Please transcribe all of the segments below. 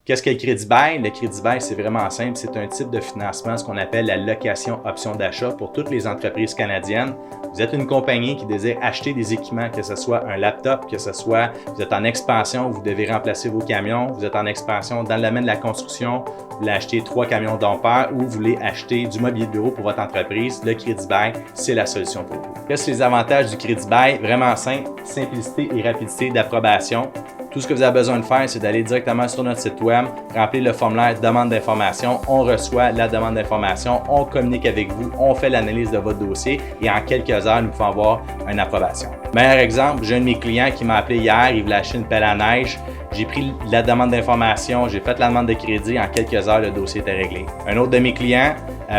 Qu'est-ce que le crédit bail? Le crédit bail, c'est vraiment simple. C'est un type de financement, ce qu'on appelle la location option d'achat pour toutes les entreprises canadiennes. Vous êtes une compagnie qui désire acheter des équipements, que ce soit un laptop, que ce soit vous êtes en expansion, vous devez remplacer vos camions, vous êtes en expansion dans le domaine de la construction, vous voulez acheter 3 camions d'ampère ou vous voulez acheter du mobilier de bureau pour votre entreprise, le crédit bail, c'est la solution pour vous. Quels sont les avantages du crédit bail? Vraiment simple, simplicité et rapidité d'approbation. Tout ce que vous avez besoin de faire, c'est d'aller directement sur notre site web, remplir le formulaire demande d'information, on reçoit la demande d'information, on communique avec vous, on fait l'analyse de votre dossier et en quelques heures, nous pouvons avoir une approbation. Meilleur exemple, j'ai un de mes clients qui m'a appelé hier, il voulait acheter une pelle à neige. J'ai pris la demande d'information, j'ai fait la demande de crédit, en quelques heures, le dossier était réglé. Un autre de mes clients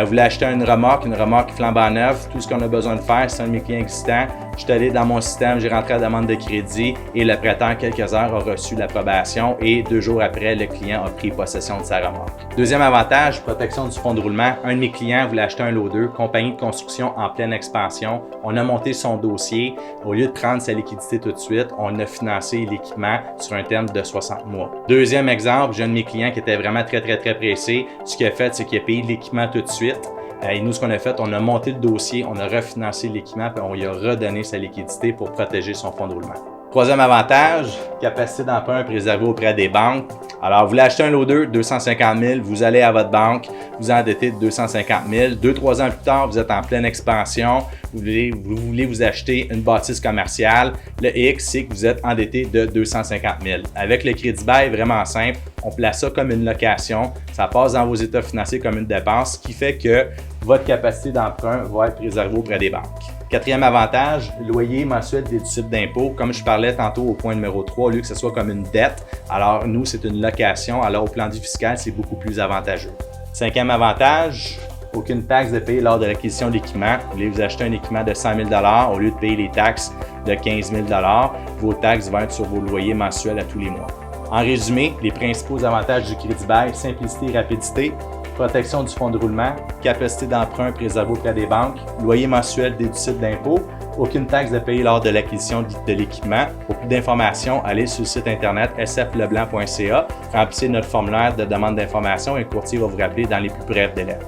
voulait acheter une remorque flambant neuve. Tout ce qu'on a besoin de faire, c'est un de mes clients existants. Je suis allé dans mon système, j'ai rentré la demande de crédit et le prêteur, en quelques heures, a reçu l'approbation et 2 jours après, le client a pris possession de sa remorque. Deuxième avantage, protection du fonds de roulement. Un de mes clients voulait acheter un lot 2, compagnie de construction en pleine expansion. On a monté son dossier. Au lieu de prendre sa liquidité tout de suite, on a financé l'équipement sur un terme de 60 mois. Deuxième exemple, j'ai un de mes clients qui était vraiment très pressé. Ce qu'il a fait, c'est qu'il a payé l'équipement tout de suite. Et nous, ce qu'on a fait, on a monté le dossier, on a refinancé l'équipement puis on lui a redonné sa liquidité pour protéger son fonds de roulement. Troisième avantage, capacité d'emprunt préservée auprès des banques. Alors, vous voulez acheter un lot 2, 250 000, vous allez à votre banque, vous endettez de 250 000. 2-3 ans plus tard, vous êtes en pleine expansion, vous voulez vous acheter une bâtisse commerciale. Le X, c'est que vous êtes endetté de 250 000. Avec le crédit bail, vraiment simple, on place ça comme une location, ça passe dans vos états financiers comme une dépense, ce qui fait que votre capacité d'emprunt va être préservée auprès des banques. Quatrième avantage, loyer mensuel déductible d'impôt. Comme je parlais tantôt au point numéro 3, au lieu que ce soit comme une dette, alors nous, c'est une location. Alors au plan de vue fiscal, c'est beaucoup plus avantageux. Cinquième avantage, aucune taxe de payer lors de l'acquisition d'équipement. Vous voulez vous acheter un équipement de 100 000 $, au lieu de payer les taxes de 15 000 $, vos taxes vont être sur vos loyers mensuels à tous les mois. En résumé, les principaux avantages du crédit bail, simplicité et rapidité, protection du fonds de roulement, capacité d'emprunt préservée auprès des banques, loyer mensuel déductible d'impôt, aucune taxe de payer lors de l'acquisition de l'équipement. Pour plus d'informations, allez sur le site internet sfleblanc.ca, remplissez notre formulaire de demande d'information et le courtier va vous rappeler dans les plus brefs délais.